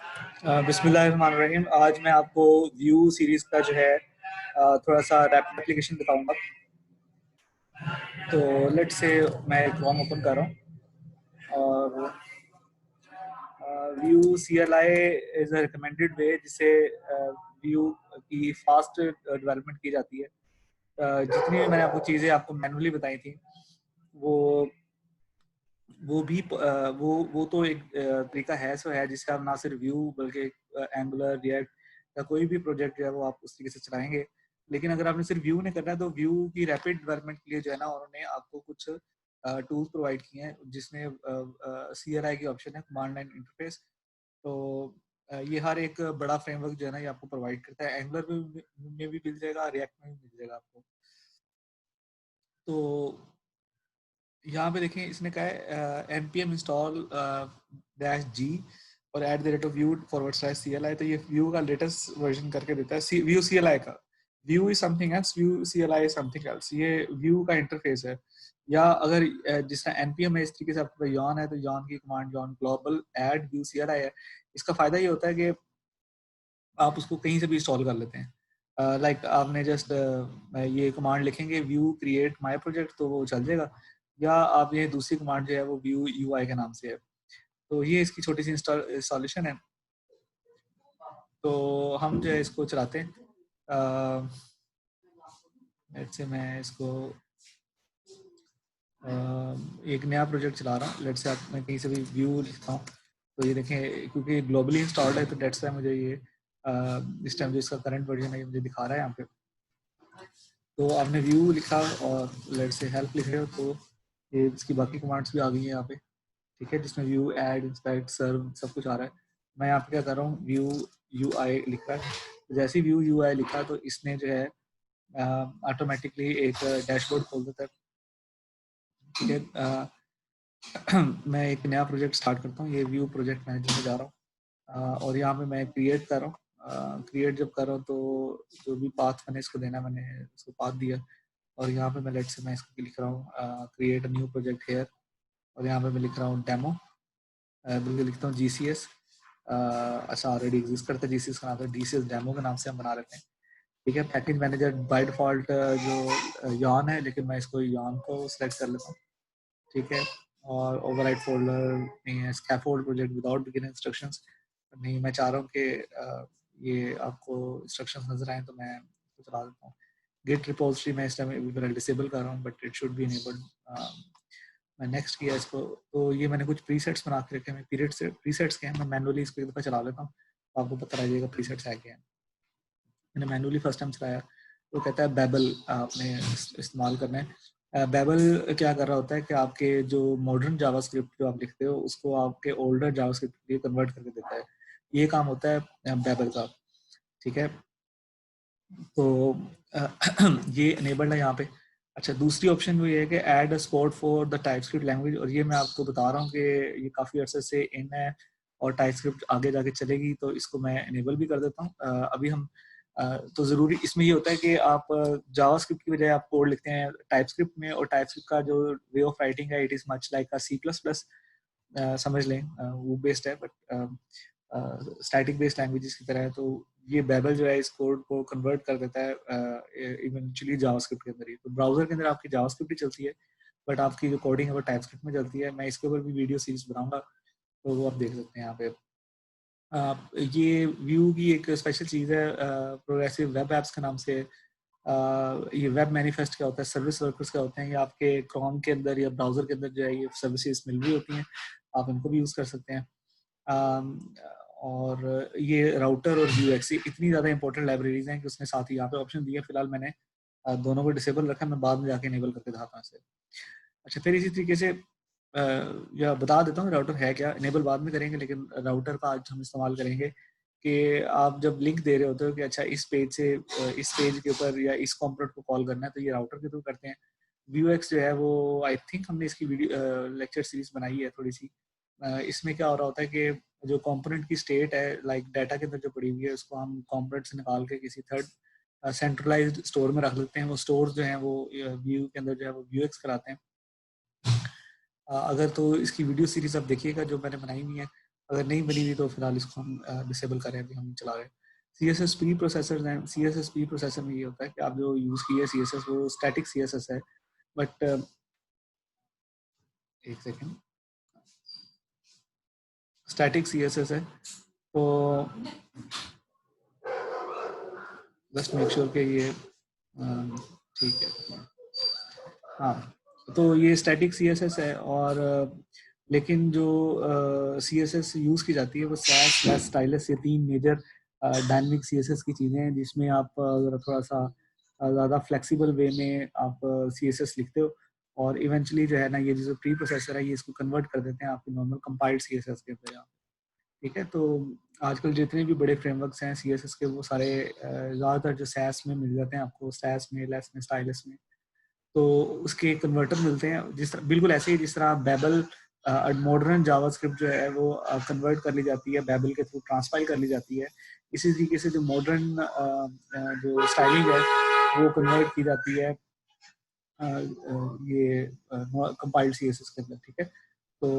बिस्मिल्लाहिर्रहमानिर्रहीम। आज मैं आपको व्यू सीरीज का जो है थोड़ा सा रैपिड एप्लीकेशन दिखाऊंगा। तो लेट्स से मैं क्रोम ओपन कर रहा हूँ और Vue C L I is a recommended way जिससे व्यू की फास्ट डेवलपमेंट की जाती है। जितनी भी मैंने आपको चीज़ें आपको मैनुअली बताई थी वो वो भी वो तो एक तरीका है सो है जिससे आप ना सिर्फ व्यू बल्कि एंगुलर रिएक्ट या कोई भी प्रोजेक्ट जो है वो आप उस तरीके से चलाएंगे। लेकिन अगर आपने सिर्फ व्यू नहीं करना है तो व्यू की रैपिड डेवलपमेंट के लिए जो है ना उन्होंने आपको कुछ टूल्स प्रोवाइड किए हैं जिसमें सी एल आई की ऑप्शन है, कमांड लाइन इंटरफेस। तो ये हर एक बड़ा फ्रेमवर्क जो है ना ये आपको प्रोवाइड करता है। एंगुलर में भी मिल जाएगा, रिएक्ट में भी मिल जाएगा आपको। तो यहाँ पे देखें इसने कहा है npm install -g और @view/cli। तो ये व्यू का लेटेस्ट वर्जन करके देता है। व्यू CLI का view is something else, view CLI is something else. ये व्यू का इंटरफेस है। या अगर जिस तरह npm है इस तरीके से आपके पास यॉन है तो यॉन की command Yon global @view CLI है। इसका फायदा ये होता है कि आप उसको कहीं से भी इंस्टॉल कर लेते हैं। लाइक आपने जस्ट ये कमांड लिखेंगे व्यू क्रिएट माई प्रोजेक्ट तो वो चल जाएगा। या आप ये दूसरी कमांड जो है वो व्यू UI के नाम से है। तो ये इसकी छोटी सी इंस्टॉलेशन है। तो हम जो है इसको चलाते हैं। लेट्स से मैं इसको एक नया प्रोजेक्ट चला रहा हूँ। लेट्स से मैं कहीं से भी व्यू लिखता हूँ तो ये देखें क्योंकि ग्लोबली इंस्टॉल्ड है तो लेट्स से मुझे ये इस टाइम जो इसका करंट वर्जन है ये मुझे दिखा रहा है यहाँ पे। तो आपने व्यू लिखा और लेट्स से हेल्प लिख रहे हो तो ये इसकी बाकी कमांड्स भी आ गई हैं यहाँ पे, ठीक है, जिसमें व्यू ऐड इंस्पेक्ट सर्व सब कुछ आ रहा है। मैं यहाँ पे क्या कर रहा हूँ, व्यू UI लिखा है। तो जैसे ही व्यू UI लिखा तो इसने जो है ऑटोमेटिकली एक डैशबोर्ड खोल देता है, ठीक है। मैं एक नया प्रोजेक्ट स्टार्ट करता हूँ। ये व्यू प्रोजेक्ट मैनेजर में जा रहा हूँ और यहाँ पे मैं क्रिएट कर रहा हूँ। क्रिएट जब कर रहा हूँ तो जो भी पाथ मैंने इसको देना मैंने इसको पाथ दिया और यहाँ पे मैं लेट्स से मैं इसको लिख रहा हूँ क्रिएट न्यू प्रोजेक्ट हेयर और यहाँ पे मैं लिख रहा हूँ डेमो। बिल्कुल लिखता हूँ GCS। अच्छा ऑलरेडी एग्जिस्ट करता है GCS का नाम है, DCS डेमो के नाम से हम बना लेते हैं, ठीक है। पैकेज मैनेजर बाय डिफॉल्ट जो यॉन है लेकिन मैं इसको यॉन को सिलेक्ट कर लेता हूँ, ठीक है। और ओवरराइड फोल्डर नहीं है, scaffold project without begin instructions नहीं। मैं चाह रहा हूँ कि ये आपको इंस्ट्रक्शंस नजर आए तो मैं चला देता हूँ। गिट रिपोजिटरी मैं इस टाइम डिसेबल कर रहा हूँ but it should be enabled. मैं नेक्स्ट किया इसको तो ये मैंने कुछ प्रीसेट्स बना के रखे हैं। प्रीसेट्स के हैं, मैं मैनुअली इसको एक दफ़ा चला लेता हूँ तो आपको पता लग जाएगा प्रीसेट्स है क्या है। मैंने मैनुअली फर्स्ट टाइम चलाया तो कहता है बेबल आपने इस्तेमाल करना है। बेबल क्या कर रहा होता है कि आपके जो मॉडर्न जावास्क्रिप्ट जो आप लिखते हो उसको आपके ओल्डर जावास्क्रिप्ट के लिए कन्वर्ट करके देता है। ये काम होता है बेबल का, ठीक है। तो ये इनेबल्ड है यहाँ पे। अच्छा दूसरी ऑप्शन वो ये है कि add support for the TypeScript language और ये मैं आपको बता रहा हूँ कि ये काफ़ी अर्से से इन है और टाइपस्क्रिप्ट आगे जाके चलेगी तो इसको मैं इनेबल भी कर देता हूँ। अभी हम तो ज़रूरी इसमें ये होता है कि आप जावास्क्रिप्ट की बजाय आप कोड लिखते हैं टाइपस्क्रिप्ट में और टाइपस्क्रिप्ट का जो वे ऑफ राइटिंग है it is much like C++। समझ लें वो बेस्ड है बट स्टैटिक बेस्ड लैंग्वेजेस की तरह है। तो ये बेबल जो है इस कोड को कन्वर्ट कर देता है इवेंचुअली जावास्क्रिप्ट के अंदर ही। तो ब्राउजर के अंदर आपकी जावास्क्रिप्ट ही चलती है बट आपकी जो कोडिंग है वो टाइपस्क्रिप्ट में चलती है। मैं इसके ऊपर भी वीडियो सीरीज बनाऊंगा तो वो आप देख सकते हैं यहाँ पे। ये व्यू की एक स्पेशल चीज़ है प्रोग्रेसिव वेब एप्स के नाम से। ये वेब मैनिफेस्ट क्या होता है, सर्विस वर्कर्स क्या होते हैं, ये आपके क्रोम के अंदर या ब्राउजर के अंदर जो है ये सर्विसेज मिल रही होती हैं, आप इनको भी यूज़ कर सकते हैं। और ये राउटर और UX इतनी ज़्यादा इंपॉर्टेंट लाइब्रेरीज हैं कि उसने साथ ही यहाँ पे ऑप्शन दिया। फिलहाल मैंने दोनों को डिसेबल रखा, मैं बाद में जाके इनेबल करके दिखाता हूँ इसे। अच्छा फिर इसी तरीके से या बता देता हूँ राउटर है क्या, इनेबल बाद में करेंगे लेकिन राउटर का आज हम इस्तेमाल करेंगे कि आप जब लिंक दे रहे होते हो कि अच्छा इस पेज से इस पेज के ऊपर या इस कॉम्पोनेंट को कॉल करना है तो ये राउटर के थ्रू करते हैं। Vuex जो है वो आई थिंक हमने इसकी वीडियो लेक्चर सीरीज बनाई है थोड़ी सी। इसमें क्या हो रहा होता है कि जो कंपोनेंट की स्टेट है लाइक डाटा के अंदर जो पड़ी हुई है उसको हम कंपोनेंट से निकाल के किसी थर्ड सेंट्रलाइज्ड स्टोर में रख लेते हैं। वो स्टोर जो है वो व्यू के अंदर जो है वो Vuex कराते हैं। अगर तो इसकी वीडियो सीरीज आप देखिएगा जो मैंने बनाई हुई है अगर नहीं बनी हुई तो फिलहाल इसको हम डिसेबल करें, अभी हम चला रहे हैं। CSS प्री प्रोसेसर हैं। CSS प्री प्रोसेसर में ये होता है कि आप जो यूज़ किए CSS वो स्टैटिक CSS है, बट एक सेकेंड, स्टैटिक CSS है, तो जस्ट मेक श्योर कि ये ठीक है। हाँ, तो ये स्टैटिक CSS है, और लेकिन जो CSS यूज़ की जाती है वो सैस स्लैश स्टाइलस, ये तीन मेजर डायनेमिक CSS की चीज़ें हैं, जिसमें आप अगर थोड़ा सा ज़्यादा फ्लेक्सिबल वे में आप CSS लिखते हो, और इवेंचुअली जो है ना ये जो प्री प्रोसेसर है ये इसको कन्वर्ट कर देते हैं आपके नॉर्मल कंपाइल्ड CSS के अंदर। ठीक है, तो आजकल जितने भी बड़े फ्रेमवर्क्स हैं CSS के, वो सारे ज़्यादातर जो सैस में मिल जाते हैं आपको, सैस में, लेस में, स्टाइलस में, तो उसके कन्वर्टर मिलते हैं जिस तरह, बिल्कुल ऐसे ही जिस तरह बेबल मॉडर्न जावास्क्रिप्ट जो है वो कन्वर्ट कर ली जाती है, बेबल के थ्रू ट्रांसपाइल कर ली जाती है, इसी तरीके से जो मॉडर्न जो स्टाइलिंग है वो कन्वर्ट की जाती है ये कंपाइल्ड CSS के अंदर। ठीक है, तो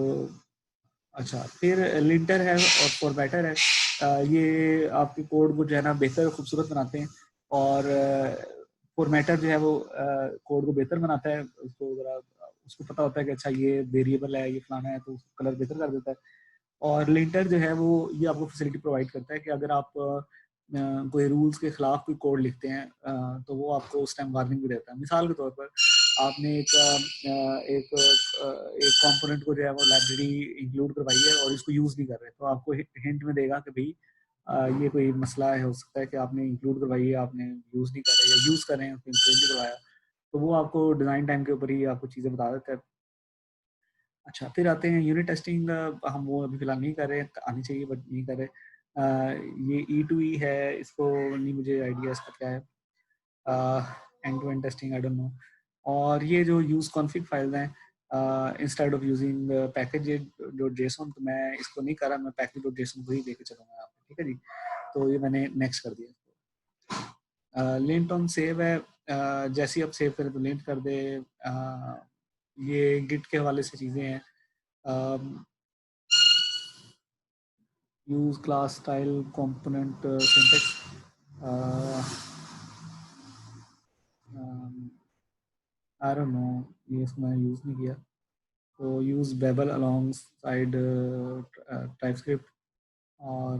अच्छा, फिर लिंटर है और फॉर्मेटर है। ये आपके कोड को जो है ना बेहतर खूबसूरत बनाते हैं, और फॉर्मेटर जो है वो कोड को बेहतर बनाता है, उसको ज़रा उसको पता होता है कि अच्छा ये वेरिएबल है, ये फलाना है, तो उसको कलर बेहतर कर देता है। और लिंटर जो है वो ये आपको फैसिलिटी प्रोवाइड करता है कि अगर आप कोई रूल्स के खिलाफ कोई कोड लिखते हैं तो वो आपको उस टाइम वार्निंग भी देता है। मिसाल के तौर पर आपने एक कंपोनेंट को जो है वो लाइब्रेरी इंक्लूड करवाई है और इसको यूज़ नहीं कर रहे, तो आपको हिंट में देगा कि भाई ये कोई मसला है, हो सकता है कि आपने इंक्लूड करवाई है, आपने यूज़ नहीं कर रहे, या यूज़ कर रहे हैं उसको इंक्लूड नहीं करवाया, तो वो आपको डिज़ाइन टाइम के ऊपर ही आपको चीज़ें बता देता है। अच्छा, फिर आते हैं यूनिट टेस्टिंग। हम वो अभी फिलहाल नहीं कर रहे, आनी चाहिए बट नहीं कर रहे। ये E2E है, इसको नहीं मुझे आइडिया इसका क्या है, end to end testing I don't know. और ये जो यूज़ कॉन्फ़िग फाइल्स हैं, instead of using package dot JSON, तो मैं इसको नहीं कर रहा, मैं पैकेज डॉट जेसन को ही लेके चलूँगा आपको। ठीक है जी, तो ये मैंने नेक्स्ट कर दिया। लिंट ऑन सेव है, जैसे ही आप सेव करें तो लिंट कर दे। ये गिट के हवाले से चीज़ें हैं। Use class style component syntax, I don't know, ये इसको मैंने यूज़ नहीं किया। तो use Babel alongside TypeScript, और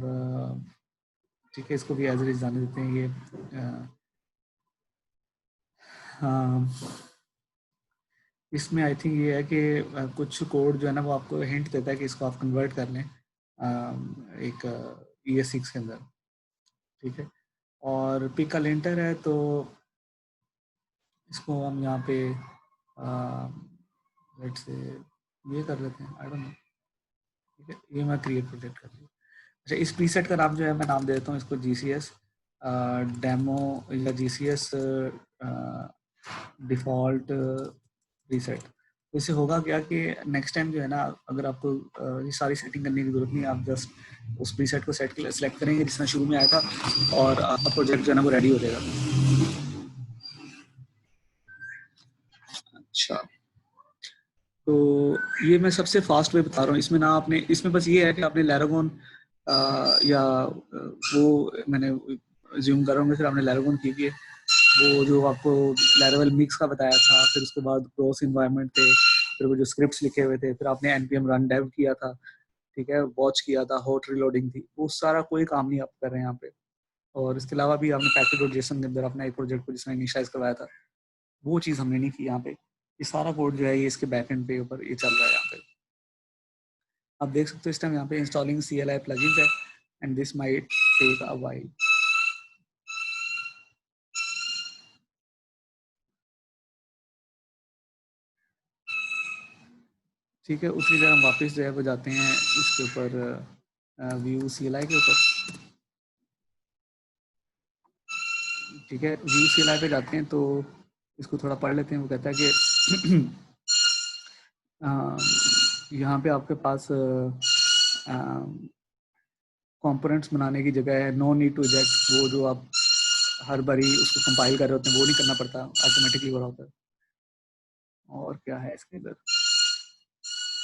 ठीक है, इसको भी एज इट इज जाने देते हैं। ये हाँ, इसमें आई थिंक ये है कि कुछ कोड जो है ना वो आपको हिंट देता है कि इसको आप कन्वर्ट कर लें एक ES6 के अंदर। ठीक है, और पिक लेंटर है, तो इसको हम यहाँ पे लेट्स से ये कर लेते हैं, आई डोंट नो। ठीक है, ये मैं क्रिएट प्रोजेक्ट कर दूँ। अच्छा, इस प्रीसेट का नाम जो है मैं नाम दे देता हूँ इसको GCS डेमो, या GCS डिफ़ॉल्ट प्रीसेट। तो इससे होगा क्या कि नेक्स्ट टाइम जो है ना, अगर आपको ये सारी सेटिंग करने की ज़रूरत नहीं है, आप जस्ट उस प्रीसेट को सेलेक्ट करेंगे जिसमें शुरू में आया था, और आपका प्रोजेक्ट जो है ना वो रेडी हो जाएगा। अच्छा, तो ये मैं सबसे फास्ट वे बता रहा हूँ। इसमें ना आपने, इसमें बस ये है कि आपने लैरागोन या वो मैंने ज्यूम कर रहा हूँ, फिर आपने लैरागोन की है, वो जो आपको लैरावेल मिक्स का बताया था, फिर उसके बाद क्रॉस इन्वायरमेंट थे, फिर वो जो स्क्रिप्ट्स लिखे हुए थे, फिर आपने npm रन डेव किया था, ठीक है, वॉच किया था, हॉट रिलोडिंग थी, वो सारा कोई काम नहीं आप कर रहे हैं यहाँ पे। और इसके अलावा भी आपने पैकेज डॉट जेसन के अंदर अपना एक प्रोजेक्ट को जिसने इनिशियलाइज करवाया था, वो चीज़ हमने नहीं की यहाँ पे। ये सारा कोड जो है ये इसके बैकएंड पे ऊपर ये चल रहा है यहाँ पे। आप देख सकते हो इस टाइम यहाँ पे इंस्टॉलिंग CLI प्लगइन्स है, and this might take a while. ठीक है, उसी जगह हम वापस जो है वो जाते हैं इसके ऊपर व्यू CLI के ऊपर। ठीक है, व्यू CLI पे जाते हैं, तो इसको थोड़ा पढ़ लेते हैं। वो कहता है कि यहाँ पे आपके पास कंपोनेंट्स बनाने की जगह है, नो नीड टू एजेक्ट, वो जो आप हर बारी उसको कंपाइल कर रहे होते हैं वो नहीं करना पड़ता, ऑटोमेटिकली हो रहा होता है। और क्या है इसके अंदर,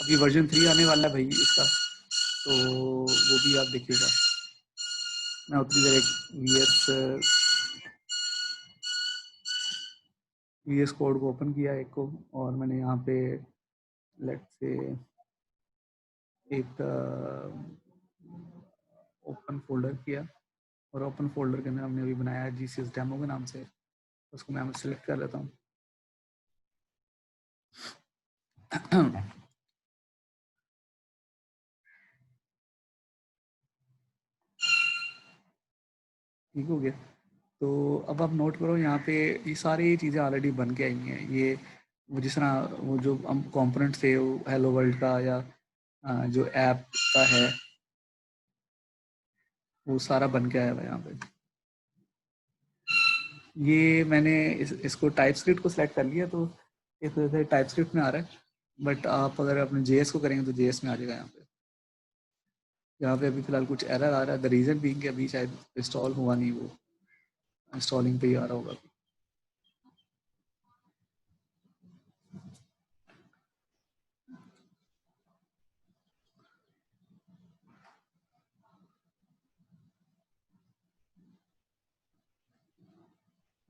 अभी वर्जन 3 आने वाला है भाई इसका, तो वो भी आप देखिएगा। मैं उतनी देर एक VS कोड को ओपन किया एक को, और मैंने यहाँ पे लेट्स से एक ओपन फोल्डर किया, और ओपन फोल्डर के अंदर हमने अभी बनाया है GCS डेमो के नाम से, उसको मैं सिलेक्ट कर लेता हूँ। ठीक हो गया। तो अब आप नोट करो यहाँ पे ये सारी चीज़ें ऑलरेडी बन के आई हैं। ये वो जिस तरह वो जो हम कंपोनेंट थे वो हेलो वर्ल्ड का या जो ऐप का है वो सारा बन के आया हुआ है यहाँ पे। ये मैंने इसको टाइपस्क्रिप्ट को सिलेक्ट कर लिया, तो इस वजह से टाइपस्क्रिप्ट में आ रहा है, बट आप अगर अपने JS को करेंगे तो JS में आ जाएगा। यहाँ पे अभी फिलहाल कुछ एरर आ रहा है, द रीज़न बीइंग कि अभी शायद इंस्टॉल हुआ नहीं, वो इंस्टॉलिंग पे ही आ रहा होगा।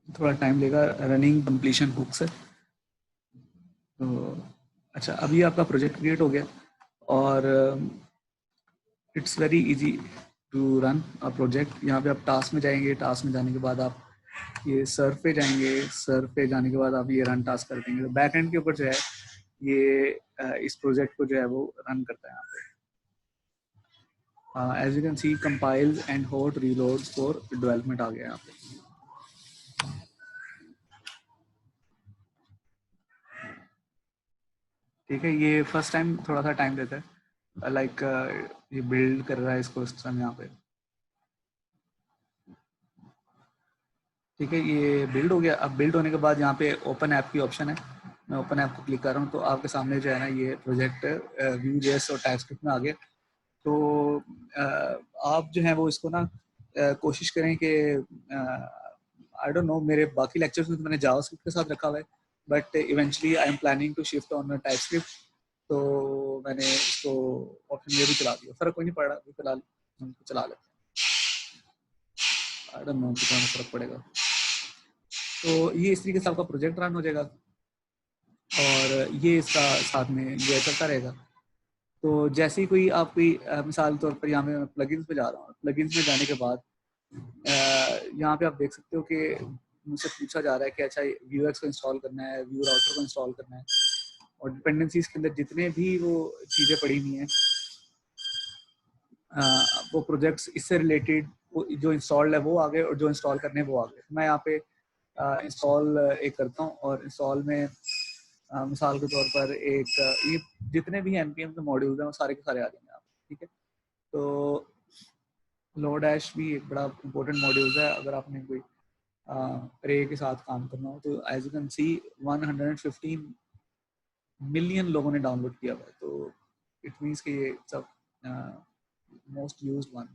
थोड़ा टाइम लेगा, रनिंग कंप्लीशन हुक से। तो अच्छा, अभी आपका प्रोजेक्ट क्रिएट हो गया, और it's very easy to run a project. यहाँ पे आप टास्क में जाएंगे, टास्क में जाने के बाद आप ये सर्व पे जाएंगे, सर्व पे जाने के बाद आप ये रन टास्क कर देंगे। तो बैक एंड के ऊपर जो है ये इस प्रोजेक्ट को जो है वो रन करता है यहाँ पे। As you can see compiles and hot reloads for development आ गया यहाँ पे। ठीक है, ये फर्स्ट टाइम थोड़ा सा टाइम देता है, लाइक ये बिल्ड कर रहा है इसको सिस्टम यहाँ पे। ठीक है, ये बिल्ड हो गया। अब बिल्ड होने के बाद यहाँ पे ओपन ऐप की ऑप्शन है, मैं ओपन ऐप को क्लिक कर रहा हूँ, तो आपके सामने जो है ना ये प्रोजेक्ट Vue.js और टाइपस्क्रिप्ट में आ गया। तो आप जो है वो इसको ना कोशिश करें कि आई डोंट नो, मेरे बाकी लेक्चर्स में तो मैंने जावास्क्रिप्ट के साथ रखा हुआ है, but eventually I am planning to shift on TypeScript, तो मैंने इसको ऑप्शन ये भी चला दिया। फर्क कोई नहीं पड़ रहा, अभी फिलहाल हम इसको चला लेते हैं, आई डोंट नो कितना फर्क पड़ेगा। तो ये इस तरीके से आपका प्रोजेक्ट रन हो जाएगा, और ये इसका साथ में ये चलता रहेगा। तो जैसे ही कोई आप कोई मिसाल के तौर पर यहाँ मैं प्लगइन्स पे जा रहा हूँ, प्लगइन्स में जाने के बाद यहाँ पे आप देख सकते हो कि मुझसे पूछा जा रहा है कि अच्छा Vuex को इंस्टॉल करना है, व्यू राउटर को इंस्टॉल करना है, और डिपेंडेंसीज के अंदर जितने भी वो चीज़ें पड़ी हुई हैं वो प्रोजेक्ट्स इससे रिलेटेड जो इंस्टॉल्ड है वो आ गए, और जो इंस्टॉल करने वो आ गए। मैं यहाँ पे इंस्टॉल एक करता हूँ, और इंस्टॉल में मिसाल के तौर पर एक ये जितने भी npm के मॉड्यूल्स हैं वो सारे के सारे आ जाएंगे आप। ठीक है, तो लोडैश भी एक बड़ा इंपॉर्टेंट मॉड्यूल है अगर आपने कोई रे के साथ काम करना हो। तो as you can see 115 million लोगों ने डाउनलोड किया हुआ है, तो इट मीन्स कि ये सब मोस्ट यूज्ड वन।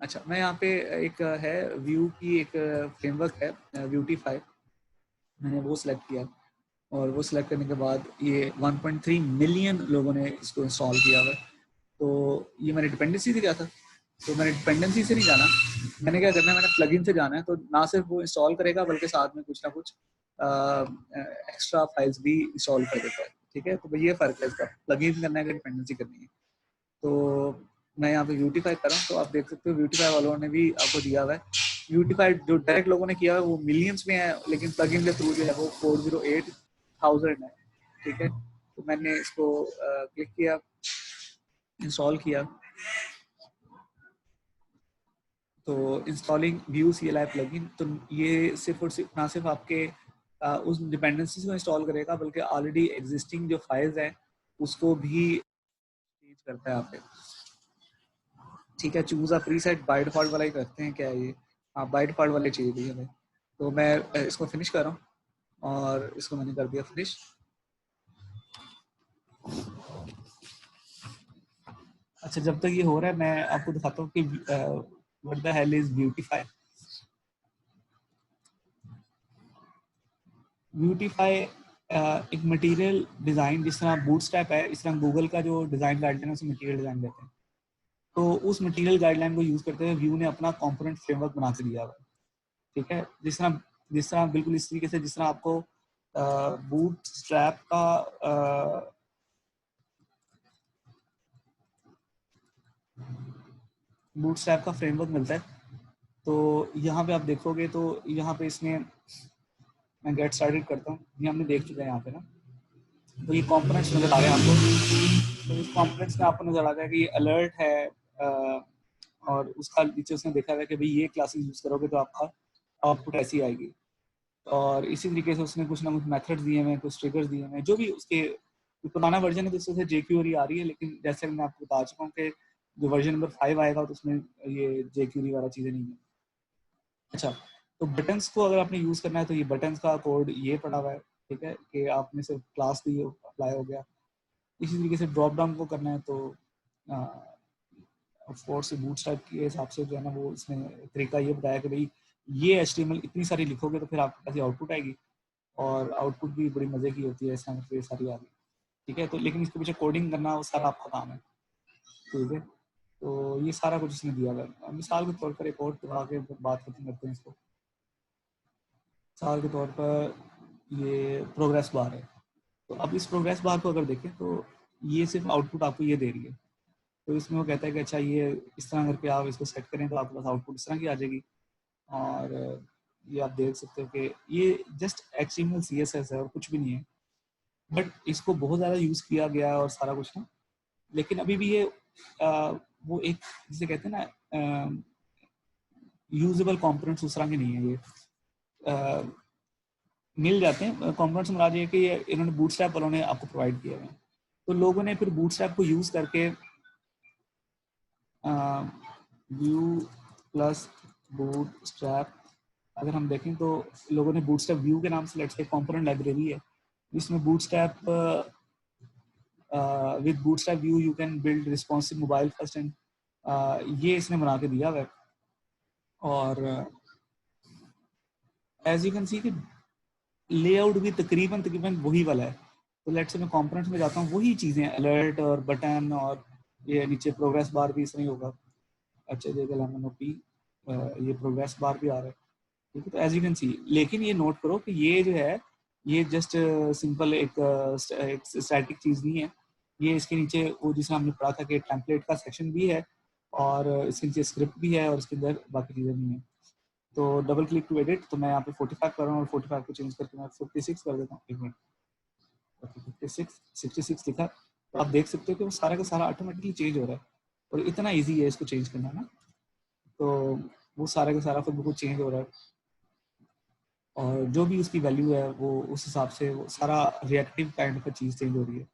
अच्छा, मैं यहाँ पे एक है व्यू की एक फ्रेमवर्क है Vuetify, मैंने वो सिलेक्ट किया, और वो सिलेक्ट करने के बाद ये 1.3 मिलियन लोगों ने इसको इंस्टॉल किया हुआ है। तो ये मैंने डिपेंडेंसी से किया था, तो मैंने डिपेंडेंसी से नहीं जाना, मैंने क्या करना है, मैंने प्लगइन से जाना है। तो ना सिर्फ वो इंस्टॉल करेगा बल्कि साथ में कुछ ना कुछ एक्स्ट्रा फाइल्स भी इंस्टॉल कर देता है। ठीक है, तो ये फ़र्क है इसका, प्लगइन करना है कि डिपेंडेंसी करनी है। तो मैं यहाँ पे Vuetify कर रहा हूँ, तो आप देख सकते हो Vuetify वालों ने भी आपको दिया हुआ है। Vuetify जो डायरेक्ट लोगों ने किया है वो मिलियंस में है, लेकिन प्लगइन के थ्रू जो है वो 408,000 है। ठीक है, तो मैंने इसको क्लिक किया, इंस्टॉल किया। तो इंस्टॉलिंग Vue CLI प्लगइन, तो ये सिर्फ और सिर्फ ना सिर्फ आपके उस डिपेंडेंसीज को इंस्टॉल करेगा, बल्कि ऑलरेडी एग्जिस्टिंग जो फाइल्स हैं उसको भी चेंज करता है आप पे। ठीक है, choose a preset by default वाला ही करते हैं क्या ये? हाँ, बाय डिफॉल्ट वाले चाहिए थी हमें। तो मैं इसको फिनिश कर रहा हूँ, और इसको मैंने कर दिया फिनिश। अच्छा, जब तक ये हो रहा है मैं आपको दिखाता हूँ कि what the hell is Vuetify। Vuetify एक मटेरियल डिज़ाइन, जिस तरह बूटस्ट्रैप है, इस तरह गूगल का जो डिज़ाइन गाइडलाइन है उसे मटेरियल डिज़ाइन देते हैं। तो उस मटेरियल गाइडलाइन को यूज़ करते हुए व्यू ने अपना कंपोनेंट फ्रेमवर्क बना के दिया हुआ है, ठीक है। जिस तरह बिल्कुल इस तरीके से जिस तरह आपको बूट स्ट्रैप का बूटस्ट्रैप का फ्रेमवर्क मिलता है, तो यहाँ पे आप देखोगे तो यहाँ पे इसमें मैं गेट स्टार्टेड करता हूँ, ये हमने देख चुका है यहाँ पे ना। तो ये कंपोनेंट्स नजर आ रहे हैं आपको, तो इस कंपोनेंट्स में आपको नजर आ रहा है कि ये अलर्ट है और उसका नीचे उसने देखा है कि भाई ये क्लासेस यूज करोगे तो आपका आउटपुट ऐसी आएगी। और इसी तरीके से उसने कुछ ना कुछ मेथड्स दिए हैं, कुछ ट्रिगर्स दिए हैं, जो भी उसके पुराना वर्जन है तो उससे जेक्यूरी आ रही है, लेकिन जैसे मैं आपको बता चुका हूँ कि जो वर्जन नंबर 5 आएगा तो उसमें ये जेक्यूरी वाला चीज़ें नहीं है। अच्छा, तो बटन्स को अगर आपने यूज़ करना है तो ये बटन्स का कोड ये पड़ा हुआ है, ठीक है, कि आपने सिर्फ क्लास दी अप्लाई हो गया। इसी तरीके से ड्रॉप डाउन को करना है तो ऑफ कोर्स बूटस्ट्रैप के हिसाब से जो है ना वो इसने तरीका ये बताया कि भाई ये HTML इतनी सारी लिखोगे तो फिर आपके पास आउटपुट आएगी, और आउटपुट भी बड़ी मजे की होती है, इसका मतलब ये सारी आ गई, ठीक है। तो लेकिन इसके पीछे कोडिंग करना वो सारा आपका काम है, ठीक है। तो ये सारा कुछ इसने दिया हुआ है। मिसाल के तौर पर एक और आगे बात खत्म करते हैं इसको। मिसाल के तौर पर ये प्रोग्रेस बार है, तो अब इस प्रोग्रेस बार को अगर देखें तो ये सिर्फ आउटपुट आपको ये दे रही है। तो इसमें वो कहता है कि अच्छा ये इस तरह करके आप इसको सेट करें तो आपके पास आउटपुट इस तरह की आ जाएगी। और ये आप देख सकते हो कि ये जस्ट HTML CSS है और कुछ भी नहीं है, बट इसको बहुत ज़्यादा यूज़ किया गया है और सारा कुछ ना। लेकिन अभी भी ये वो एक जिसे कहते हैं ना यूजेबल कंपोनेंट्स उस तरह के नहीं है। ये मिल जाते हैं कंपोनेंट्स, मुराद ये कि ये इन्होंने बूटस्ट्रैप वालों ने आपको प्रोवाइड किया है, तो लोगों ने फिर बूटस्ट्रैप को यूज़ करके व्यू प्लस बूटस्ट्रैप अगर हम देखें तो लोगों ने बूटस्ट्रैप व्यू के नाम से लेट्स से कंपोनेंट लाइब्रेरी है, जिसमें bootstrap with bootstrap view you can build responsive mobile first and ये इसने बना के दिया हुआ है। और एज यू कैन सी कि लेआउट भी तकरीबन वही वाला है। तो लेट्स से मैं कंपोनेंट्स में जाता हूँ, वही चीज़ें अलर्ट और बटन और ये नीचे प्रोग्रेस बार भी इस नहीं होगा। अच्छा HTML ये प्रोग्रेस बार भी आ रहा है, ठीक है। तो एज यू कैन सी, लेकिन ये नोट करो कि ये जो है ये जस्ट सिंपल एक स्टैटिक चीज़ नहीं है। ये इसके नीचे वो जिसे हमने पढ़ा था कि टेम्पलेट का सेक्शन भी है और इसके नीचे स्क्रिप्ट भी है और इसके अंदर बाकी चीज़ें नहीं है। तो डबल क्लिक टू एडिट, तो मैं यहाँ पे 45 कर रहा हूँ और 45 को चेंज करके मैं 56 कर देता हूँ। एक मिनट, 66 लिखा, तो आप देख सकते हो कि वो सारा का सारा ऑटोमेटिकली चेंज हो रहा है और इतना इजी है इसको चेंज करना ना। तो वो सारा का सारा फिर बिल्कुल चेंज हो रहा है और जो भी उसकी वैल्यू है वो उस हिसाब से वो सारा reactive kind of cheese change हो रही है,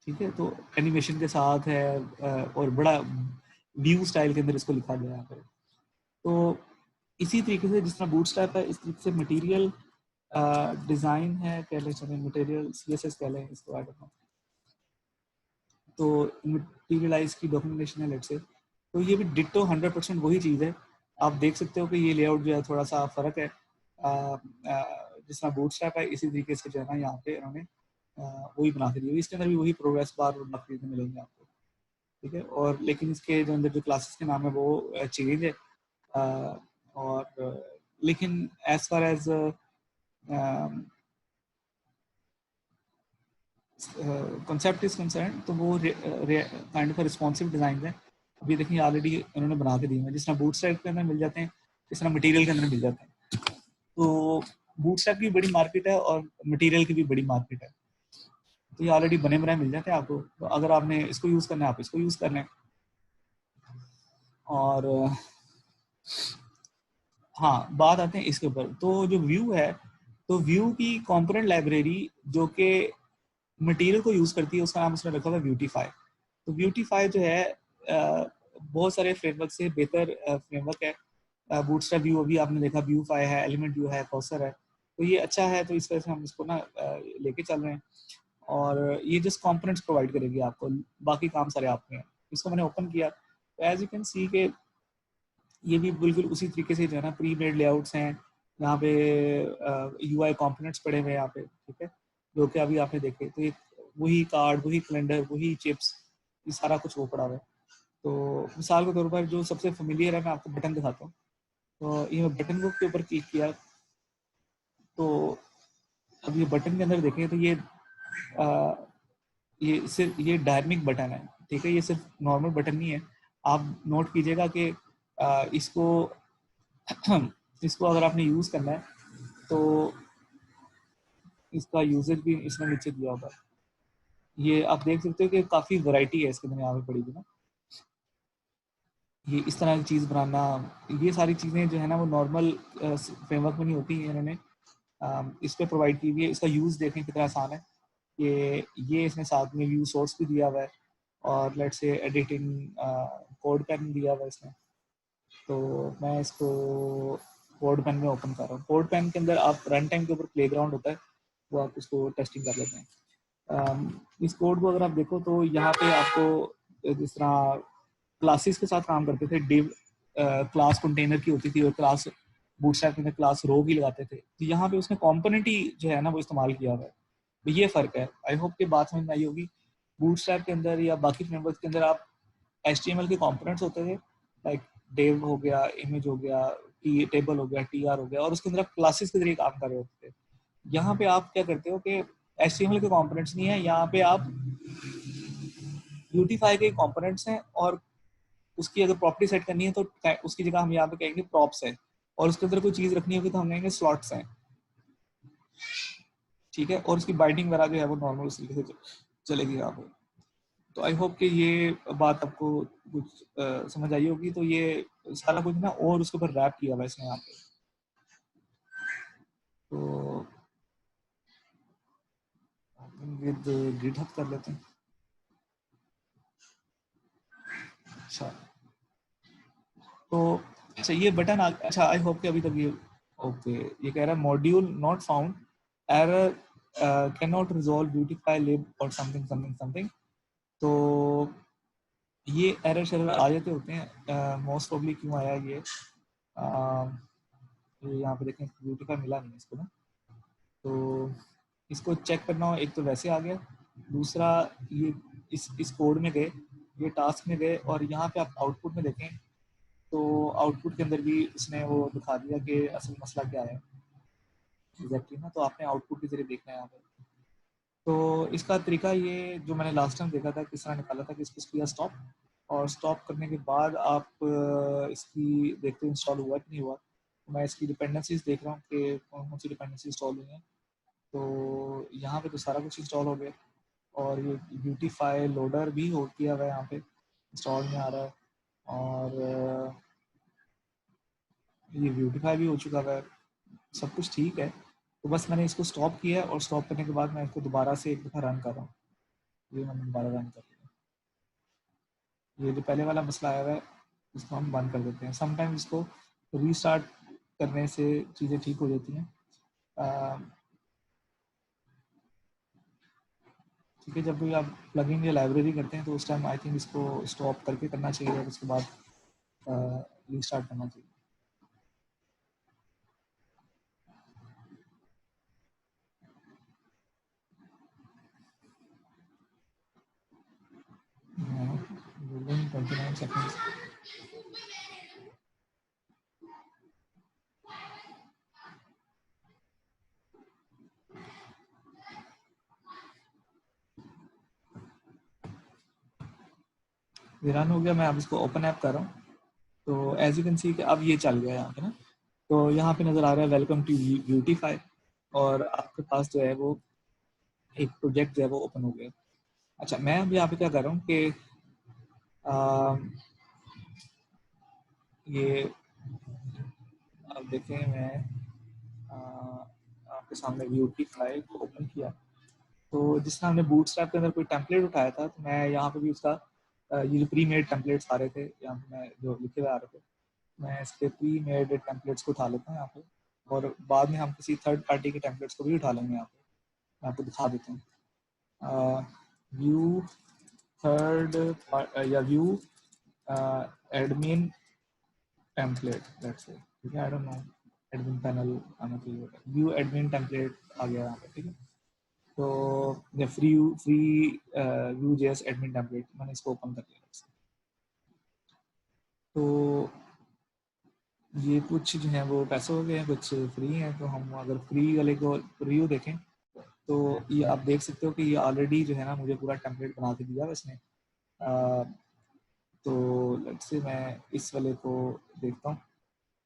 ठीक है। तो एनिमेशन के साथ है और बड़ा व्यू स्टाइल के अंदर इसको लिखा गया है। तो इसी तरीके से जिस तरह बूटस्ट्रैप है इस तरीके से मटेरियल डिज़ाइन है, कह लें चलें मटेरियल CSS कह लें इसको, तो मटीरियलाइज की डॉक्यूमेंटेशन है लेट्स से, तो ये भी डिट्टो 100% वही चीज़ है। आप देख सकते हो कि ये लेआउट जो है थोड़ा सा फ़र्क है, जिस तरह बूटस्ट्रैप है इसी तरीके से जो है ना यहाँ पे इन्होंने वही बना के दी, इसके अंदर भी वही प्रोग्रेस बार और बाकी चीज़ें मिलेंगी आपको, ठीक है। और लेकिन इसके जो अंदर जो क्लासेस के नाम है वो चेंज है और लेकिन as far as concept is concern तो वो काइंड ऑफ रिस्पॉन्सिव डिजाइन है। अभी देखिए ऑलरेडी उन्होंने बना के दिए हैं, जिस तरह बूटस्ट्रैप के अंदर मिल जाते हैं इस तरह मटेरियल के अंदर मिल जाते हैं। तो बूटस्ट्रैप की बड़ी मार्केट है और मटेरियल की भी बड़ी मार्केट है, तो ये ऑलरेडी बने बनाए मिल जाते हैं आपको। तो अगर आपने इसको यूज़ करना है आप इसको यूज़ कर लें। और हाँ, बात आते हैं इसके ऊपर, तो जो व्यू है तो व्यू की कंपोनेंट लाइब्रेरी जो कि मटेरियल को यूज़ करती है उसका नाम उसने रखा हुआ है ब्यूटीफाई। तो ब्यूटीफाई जो है बहुत सारे फ्रेमवर्क से बेहतर फ्रेमवर्क है। बूटस्ट्रैप व्यू अभी आपने देखा, व्यूफाई है, एलिमेंट व्यू है, कर्सर है, तो ये अच्छा है। तो इस वजह से हम इसको ना लेके चल रहे हैं और ये जस्ट कंपोनेंट्स प्रोवाइड करेगी आपको, बाकी काम सारे आपके हैं। इसको मैंने ओपन किया तो एज यू कैन सी के ये भी बिल्कुल उसी तरीके से जो है ना प्री मेड लेआउट्स हैं। यहाँ पे UI कंपोनेंट्स पड़े हुए हैं यहाँ पे, ठीक है, जो कि अभी आपने देखे। तो ये वही कार्ड, वही कैलेंडर, वही चिप्स, ये सारा कुछ वो पड़ा हुआ है। तो मिसाल के तौर पर जो सबसे फेमिलियर है, मैं आपको बटन दिखाता हूँ। तो ये बटन को के ऊपर क्लिक किया, तो अब ये बटन के अंदर देखें तो ये सिर्फ ये डायनेमिक बटन है, ठीक है, ये सिर्फ नॉर्मल बटन नहीं है। आप नोट कीजिएगा कि इसको इसको अगर आपने यूज़ करना है तो इसका यूजेज भी इसमें नीचे दिया होगा। ये आप देख सकते हो कि काफ़ी वैरायटी है इसके अंदर यहाँ पे पड़ी हुई ना। ये इस तरह की चीज़ बनाना, ये सारी चीज़ें जो है ना वो नॉर्मल फ्रेमवर्क में नहीं होती हैं, इन्होंने इस पर प्रोवाइड की हुई है। इसका यूज़ देखें कितना आसान है। ये इसने साथ में व्यू सोर्स भी दिया हुआ है, और let's say editing code pen दिया हुआ है इसने। तो मैं इसको कोड पेन में ओपन कर रहा हूँ। कोड पेन के अंदर आप रन टाइम के ऊपर प्लेग्राउंड होता है, वो आप उसको टेस्टिंग कर लेते हैं। इस कोड को अगर आप देखो तो यहाँ पे आपको जिस तरह क्लासेस के साथ काम करते थे, डिव क्लास कंटेनर की होती थी और क्लास बूटस्ट्रैप के अंदर क्लास रो भी लगाते थे, तो यहाँ पे उसने कॉम्पोनेंट ही जो है ना वो इस्तेमाल किया हुआ है। तो ये फ़र्क है। आई होप कि बात समझ में आई होगी। बूटस्ट्रैप के अंदर या बाकी फ्रेमवर्क के अंदर आप HTML के कंपोनेंट्स होते थे, लाइक डेव हो गया, इमेज हो गया, टेबल हो गया, TR हो गया, और उसके अंदर आप क्लासेस के जरिए काम कर रहे होते थे। यहाँ पे आप क्या करते हो कि HTML के कंपोनेंट्स नहीं है, यहाँ पे आप ब्यूटीफाई के कंपोनेंट्स हैं, और उसकी अगर प्रॉपर्टी सेट करनी है तो उसकी जगह हम यहाँ पे कहेंगे प्रॉप्स है, और उसके अंदर कोई चीज़ रखनी होगी तो हम कहेंगे स्लॉट्स हैं, ठीक है। और उसकी बाइंडिंग वगैरह जो है वो नॉर्मल उस तरीके से चलेगी यहाँ पे। तो आई होप कि ये बात आपको कुछ समझ आई होगी। तो ये सारा कुछ ना और उसके ऊपर रैप किया हुआ है इसने यहाँ पे। तो विद गिटहब कर लेते हैं। अच्छा, तो अच्छा ये बटन अच्छा, आई होप कि अभी तक ये ओके। ये कह रहा है module not found, error can not resolve beautify lib और समथिंग समथिंग समथिंग। तो ये एरर शेरर आ जाते होते हैं, मोस्ट प्रॉब्ली क्यों आया ये। यहाँ पे देखें ब्यूटीफाई मिला नहीं इसको ना, तो इसको चेक करना हो, एक तो वैसे आ गया, दूसरा ये इस कोड में गए, ये टास्क में गए, और यहाँ पे आप आउटपुट में देखें तो आउटपुट के अंदर भी उसने वो दिखा दिया कि असल मसला क्या है एग्जैक्टली ना। तो आपने आउटपुट के जरिए देखना है यहाँ पे। तो इसका तरीका ये जो मैंने लास्ट टाइम देखा था किस तरह निकाला था कि इसको किया स्टॉप, और स्टॉप करने के बाद आप इसकी देखते इंस्टॉल हुआ कि नहीं हुआ। तो मैं इसकी डिपेंडेंसीज देख रहा हूँ कि कौन कौन सी डिपेंडेंसी इंस्टॉल हुई हैं। तो यहाँ पे तो सारा कुछ इंस्टॉल हो गया, और ये ब्यूटीफाई लोडर भी हो किया हुआ है, यहाँ पे इंस्टॉल में आ रहा है, और ये ब्यूटीफाई भी हो चुका है, सब कुछ ठीक है। तो बस मैंने इसको स्टॉप किया है, और स्टॉप करने के बाद मैं इसको दोबारा से एक दफ़ा रन कर रहा हूँ। ये मैंने दोबारा रन कर दिया। ये जो पहले वाला मसला आया हुआ है इसको हम बंद कर देते हैं। समटाइम इसको रीस्टार्ट करने से चीज़ें ठीक हो जाती हैं। ठीक है, जब भी आप प्लगइन या लाइब्रेरी करते हैं तो उस टाइम आई थिंक इसको स्टॉप करके करना चाहिए, और उसके बाद रीस्टार्ट करना चाहिए। Within 29 seconds. ये रन हो गया। मैं अब इसको ओपन ऐप कर रहा हूँ, तो एज यू कैन सी कि अब ये चल गया यहाँ पे ना। तो यहाँ पे नज़र आ रहा है वेलकम टू ब्यूटीफाई, और आपके पास जो है वो एक प्रोजेक्ट जो है वो ओपन हो गया। अच्छा, मैं अब यहाँ पे क्या कर रहा हूँ कि ये आप देखें, मैं आपके सामने ब्यूटीफाई को ओपन किया। तो जिस तरह हमने बूटस्ट्रैप के अंदर कोई टेम्पलेट उठाया था, तो मैं यहाँ पे भी उसका ये जो प्री मेड टेम्पलेट्स आ रहे थे यहाँ पे, मैं जो लिखे हुए आ रहे थे, मैं इसके प्री मेड टेम्पलेट्स को उठा लेता हूँ यहाँ पे, और बाद में हम किसी थर्ड पार्टी के टेम्पलेट्स को भी उठा लेंगे यहाँ पे। मैं आपको दिखा देता हूँ। व्यू थर्ड या view admin template, let's say, ठीक है, आई डोंट नो एडमिन पैनल आना चाहिए, व्यू एडमिन टेम्पलेट आ गया यहाँ पे, ठीक है। तो ये फ्री Vue.js एडमिन टेम्पलेट मैंने इसको ओपन कर लिया। तो ये कुछ जो है वो पैसे हो गए हैं, कुछ फ्री हैं। तो हम अगर फ्री वाले को रिव्यू देखें तो ये आप देख सकते हो कि ये ऑलरेडी जो है ना मुझे पूरा टेम्पलेट बना के दिया है इसने। तो लेट्स से मैं इस वाले को देखता हूँ,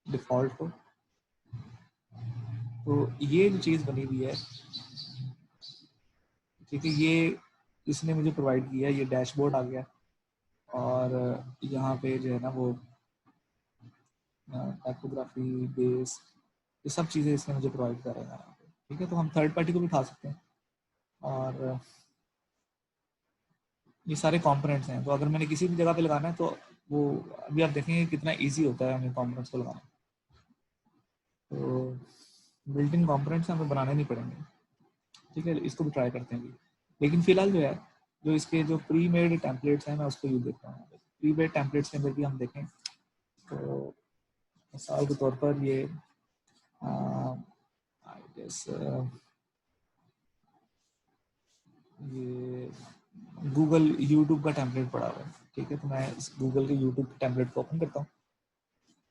डिफ़ॉल्ट को। तो ये जो चीज़ बनी हुई है, ठीक है, ये इसने मुझे प्रोवाइड किया, ये डैशबोर्ड आ गया और यहाँ पे जो है ना वो टाइपोग्राफी बेस, ये सब चीज़ें इसने मुझे प्रोवाइड कर रहा है यहाँ पे। ठीक है, तो हम थर्ड पार्टी को भी उठा सकते हैं और ये सारे कंपोनेंट्स हैं। तो अगर मैंने किसी भी जगह पे लगाना है तो वो अभी आप देखेंगे कितना इजी होता है हमें कंपोनेंट्स को लगाना। तो बिल्ट इन कंपोनेंट्स हमें बनाने नहीं पड़ेंगे। ठीक है, इसको भी ट्राई करते हैं अभी। लेकिन फिलहाल जो है, जो इसके जो प्री मेड टेम्पलेट्स हैं मैं उसको यूज देखता हूँ। प्री मेड टेम्पलेट्स के अंदर भी हम देखें तो मिसाल के तौर पर ये आई गेस ये गूगल यूट्यूब का टेम्पलेट पड़ा हुआ है। ठीक है, तो मैं इस गूगल के यूट्यूब टेम्पलेट को ओपन करता हूँ।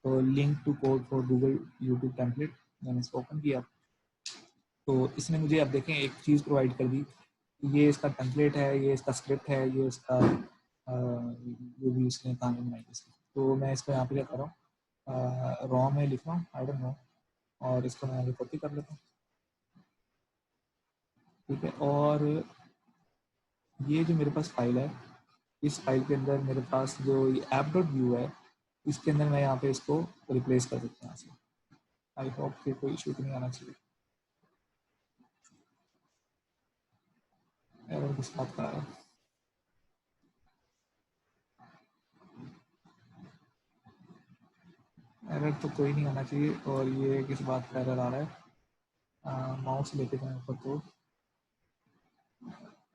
तो link to code for Google YouTube template, मैंने इसको ओपन किया। तो इसने मुझे अब देखें एक चीज़ प्रोवाइड कर दी, ये इसका टेम्पलेट है, ये इसका स्क्रिप्ट है, ये इसका जो भी इसने कहानी बनाई इसकी। तो मैं इसको यहाँ पे क्या कर रहा हूँ, रॉ में लिख रहा हूँ, आई डोंट नो, और इसको मैं आगे कॉपी कर लेता हूँ। ठीक है, और ये जो मेरे पास फाइल है, इस फाइल के अंदर मेरे पास जो ये app.vue है, इसके अंदर मैं यहाँ पे इसको रिप्लेस कर सकता हूँ यहाँ से। आई होप कि कोई इशू नहीं आना चाहिए। एरर किस बात का है? एरर तो कोई नहीं आना चाहिए। और ये किस बात का एरर आ रहा है? माउस लेके जाए ऊपर तो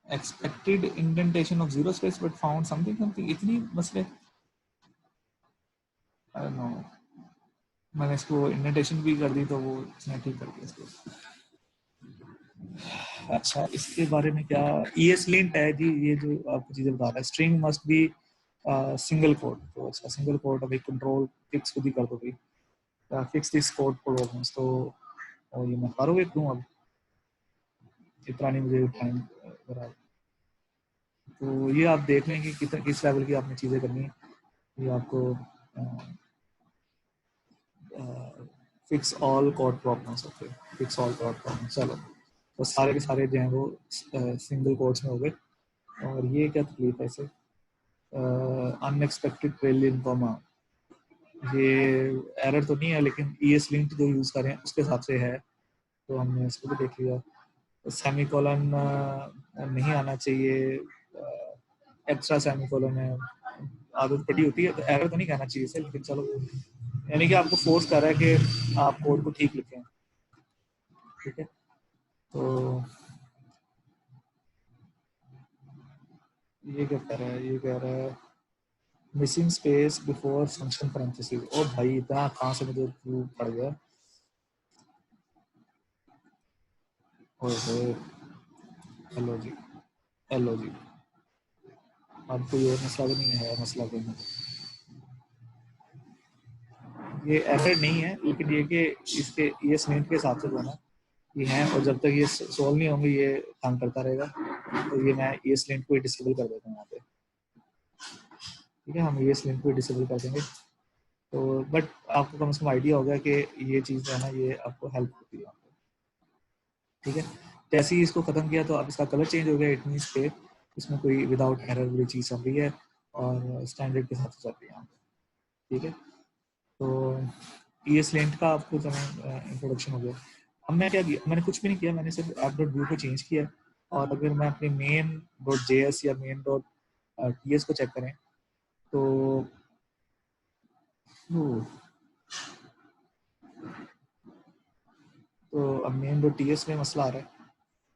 expected indentation of zero space but found something इतनी मसले। आई नो, मैंने इसको इंडेंटेशन भी कर दी तो वो इसने ठीक कर दिया इसको। अच्छा, इसके बारे में क्या ESLint है जी, ये जो आपको चीज़ें बता रहा है, string must be single code. तो अच्छा, सिंगल कोड अभी कंट्रोल फिक्स खुद ही कर दो भाई, फिक्स दिस कोड प्रोग्राम्स। तो और ये मैं करूँगा क्यों अब, इतना नहीं मुझे टाइम बराबर। तो ये आप देख लें कि किस लेवल की आपने चीज़ें करनी है। ये आपको फिक्स ऑल कोड प्रॉब्लम्स होते हैं, फिक्स ऑल कोड प्रॉब्लम्स। चलो, तो सारे के सारे जो हैं वो सिंगल कोड्स में हो गए। और ये क्या तकलीफ है इसे, अनएक्सपेक्टेड ट्रेलियन कॉमा, ये एरर तो नहीं है लेकिन ESLint जो यूज़ कर रहे हैं उसके हिसाब से है। तो हमने इसको भी देख लिया। सेमी कॉलन नहीं आना चाहिए, एक्स्ट्रा सेमी कॉलन है, आदत पड़ी होती है। तो एरर तो नहीं कहना चाहिए इसे, लेकिन चलो, यानी कि आपको फोर्स कर रहा है कि आप कोड को ठीक लिखें। ठीक है, तो ये क्या कह रहा है, ये कह रहा है missing space before function parenthesis. ओ भाई, इतना कहाँ से मुझे क्यों पड़ गया। ओए, हेलो जी, हेलो जी। अब कोई और मसला भी नहीं है, मसला कोई नहीं। ये एरर नहीं है, लेकिन ये कि इसके ये स्नेप के हिसाब से जो है ना ये हैं, और जब तक ये सोल्व नहीं होंगे ये काम करता रहेगा। तो ये मैं ये स्लिंट को डिसेबल कर देता हूँ यहाँ पे। ठीक है, हम ये स्लिंट को डिसेबल कर देंगे। तो बट आपको कम से कम आइडिया होगा कि ये चीज़ जो है ना ये आपको हेल्प होती है। ठीक है, जैसे ही इसको ख़त्म किया तो अब इसका कलर चेंज हो गया। इट मीन्स पे इसमें कोई विदाउट एरर वाली चीज़ चल रही है और स्टैंडर्ड के साथ चल रही है यहाँ पे। ठीक है, तो ये स्लेंट का आपको जो है इंट्रोडक्शन हो गया। अब मैं क्या किया, मैंने कुछ भी नहीं किया, मैंने सिर्फ app.vue को चेंज किया। और अगर मैं अपने main.js या main.ts को चेक करें तो अब main.ts में मसला आ रहा है।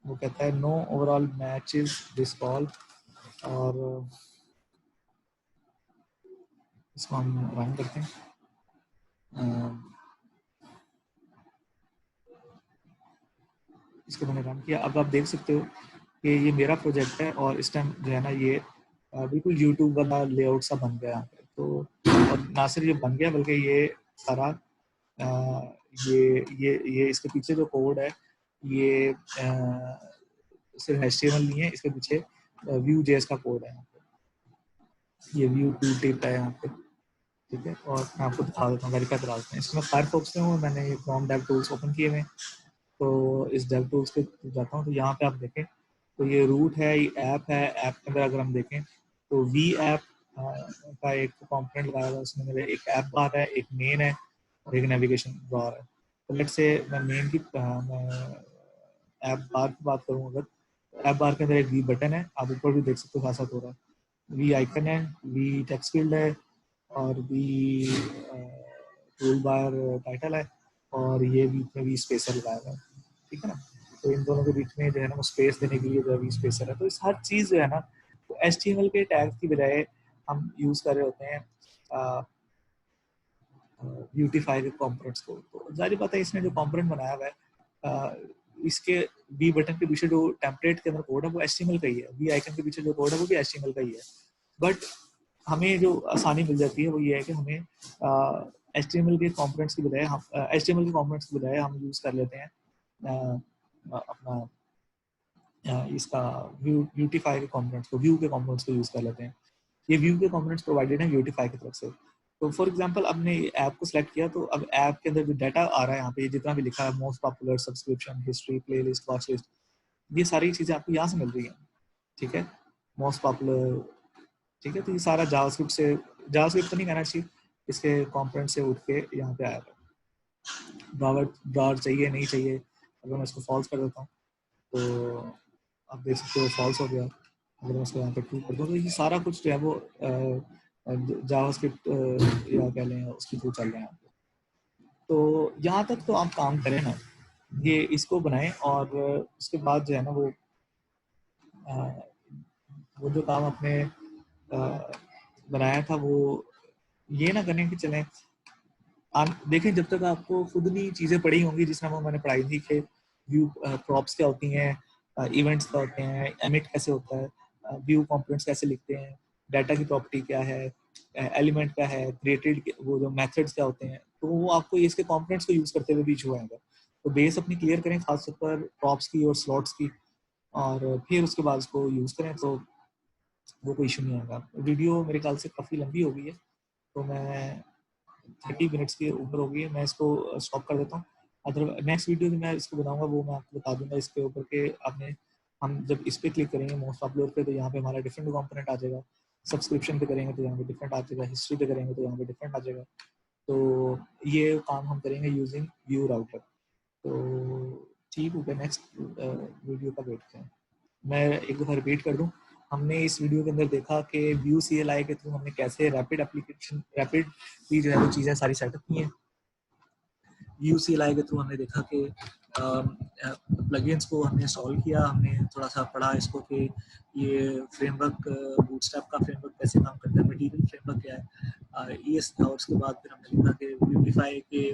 वो कहता है no overall matches this call. और इसको हम रन करते हैं। इसको मैंने रन किया। अब आप देख सकते हो कि ये मेरा प्रोजेक्ट है और इस टाइम जो है ना ये बिल्कुल यूट्यूब वाला लेआउट सा बन गया यहाँ पे। तो और ना सिर्फ ये बन गया बल्कि ये सारा ये इसके पीछे जो कोड है ये सिर्फ HTML नहीं है, इसके पीछे Vue.js का कोड है यहाँ पे। ये Vue टूल टिप है यहाँ पे, ठीक है। और मैं आपको दिखा देता हूँ, वेरीफाई करा देते हैं। इसमें फायरफॉक्स में हूँ, मैंने ये क्रोम डेव टूल्स ओपन किए हुए हैं। तो इस डेव टूल्स पे जाता हूँ, तो यहाँ पे आप देखें तो ये रूट है, ये ऐप है। ऐप के अंदर अगर हम देखें तो वी ऐप का एक कॉम्पोनेंट लगाया हुआ है, उसमें मेरे एक ऐप बार है, एक मेन है और एक नेविगेशन बार है। तो लेट्स से मैं मेन की ऐप बार की बात करूँ अगर, ऐप बार के अंदर एक वी बटन है, आप ऊपर भी देख सकते हो साथ साथ हो रहा है। वी आइकन है, वी टेक्स्ट फील्ड है और वी टूल बार टाइटल है और ये बीच में वी स्पेसर लगाया हुआ है, ठीक है ना। तो इन दोनों के बीच में जो है ना वो स्पेस देने के लिए जो है वी स्पेसर है। तो इस हर चीज़ जो है ना तो HTML के टैग की बजाय हम यूज़ कर रहे होते हैं ब्यूटीफाई के कंपोनेंट्स को। तो जाहिर बात है इसने जो कंपोनेंट बनाया हुआ है इसके वी बटन के पीछे जो टेम्पलेट के अंदर कोड है वो HTML का ही है, वी आइकन के पीछे जो कोड है वो भी HTML का ही है। बट हमें जो आसानी मिल जाती है वो ये है कि हमें HTML के कंपोनेंट्स की बजाय हम HTML के कंपोनेंट्स की बजाय हम यूज़ कर लेते हैं अपना इसका ब्यूटीफाई के कंपोनेंट्स को, व्यू के कंपोनेंट्स को यूज़ कर लेते हैं। ये व्यू के कंपोनेंट्स प्रोवाइडेड हैं ब्यूटीफाई की तरफ से। तो फॉर एग्जांपल आपने ऐप को सिलेक्ट किया, तो अब ऐप के अंदर जो डाटा आ रहा है यहाँ पे जितना भी लिखा है most popular, subscription, history, playlist, watch list, ये सारी चीज़ें आपको यहाँ से मिल रही हैं, ठीक है। मोस्ट पॉपुलर, ठीक है। तो ये सारा जावास्क्रिप्ट से, जावास्क्रिप्ट तो नहीं कहना चाहिए, इसके कंपोनेंट से उठ के यहाँ पे आया है। ब्राउज़र चाहिए नहीं चाहिए, अगर मैं इसको फॉल्स कर देता हूँ तो आप देख सकते हो फॉल्स हो गया। अगर मैं इसको यहाँ पे ट्रू कर दूँ तो ये सारा कुछ जो है वो जावास्क्रिप्ट या कह लें उसके थ्रू चल रहे हैं। तो यहाँ तक तो आप काम करें ना, ये इसको बनाएं और उसके बाद जो है ना वो जो काम आपने बनाया था वो ये ना करें कि चलें देखें जब तक आपको खुद नहीं चीज़ें पढ़ी होंगी जिस तरह मैंने पढ़ाई थी कि व्यू प्रॉप्स क्या होती हैं, इवेंट्स क्या होते हैं, एमिट कैसे होता है, व्यू कंपोनेंट्स कैसे लिखते हैं, डाटा की प्रॉपर्टी क्या है, एलिमेंट क्या है, क्रिएटेड वो जो मेथड्स क्या होते हैं, तो वो आपको इसके कंपोनेंट्स को यूज़ करते हुए भी इशू आएगा। तो बेस अपनी क्लियर करें खासतौर पर प्रॉप्स की और स्लॉट्स की, और फिर उसके बाद उसको यूज़ करें तो वो कोई इशू नहीं आएगा। वीडियो मेरे ख्याल से काफ़ी लंबी हो गई है, तो मैं 30 मिनट्स के ऊपर हो गई है, मैं इसको स्टॉप कर देता हूँ। अदर नेक्स्ट वीडियो जो मैं इसको बनाऊंगा वो मैं आपको बता दूंगा इसके ऊपर के आपने, हम जब इस पे क्लिक करेंगे मोस्ट पॉपुलर पे तो यहाँ पे हमारा डिफरेंट कंपोनेंट आ जाएगा, सब्सक्रिप्शन पे करेंगे तो यहाँ पे डिफरेंट आ जाएगा, हिस्ट्री पे करेंगे तो यहाँ पे डिफरेंट आ जाएगा। तो ये काम हम करेंगे यूजिंग व्यू राउटर। तो ठीक है, नेक्स्ट वीडियो का वेट करें। मैं एक दफ़ा रिपीट कर दूं, हमने इस वीडियो के अंदर देखा कि व्यू CLI के थ्रू हमने कैसे रैपिड एप्लीकेशन रैपिड की जो है वो चीज़ें सारी सेटअप की हैं। व्यू CLI के थ्रू हमने देखा कि प्लगइन्स को हमने इंस्टॉल किया, हमने थोड़ा सा पढ़ा इसको कि ये फ्रेमवर्क बूटस्ट्रैप का फ्रेमवर्क कैसे काम करता है, मटेरियल फ्रेमवर्क क्या है, और उसके बाद फिर हमने लिखा कि ब्यूटीफाई के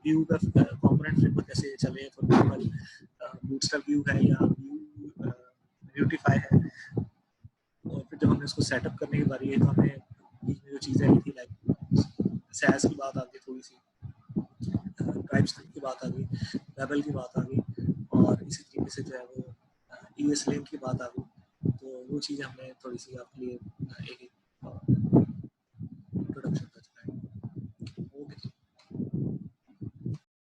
व्यू का कंपोनेंट फ्रेमवर्क कैसे चले। फॉर एग्जांपल बूटस्ट्रैप व्यू है या व्यू ब्यूटीफाई है। और फिर जब हमने उसको सेटअप करने की बारी है तो हमें बीच में जो चीज़ें आई थी लाइक सैस की बात आ गई, थोड़ी सी टाइपस्क्रिप्ट की बात आ गई, लेवल की बात आ गई, और इसी तरीके से जो है वो ESLint की बात आ गई। तो वो चीज़ हमने थोड़ी सी आपके लिए एक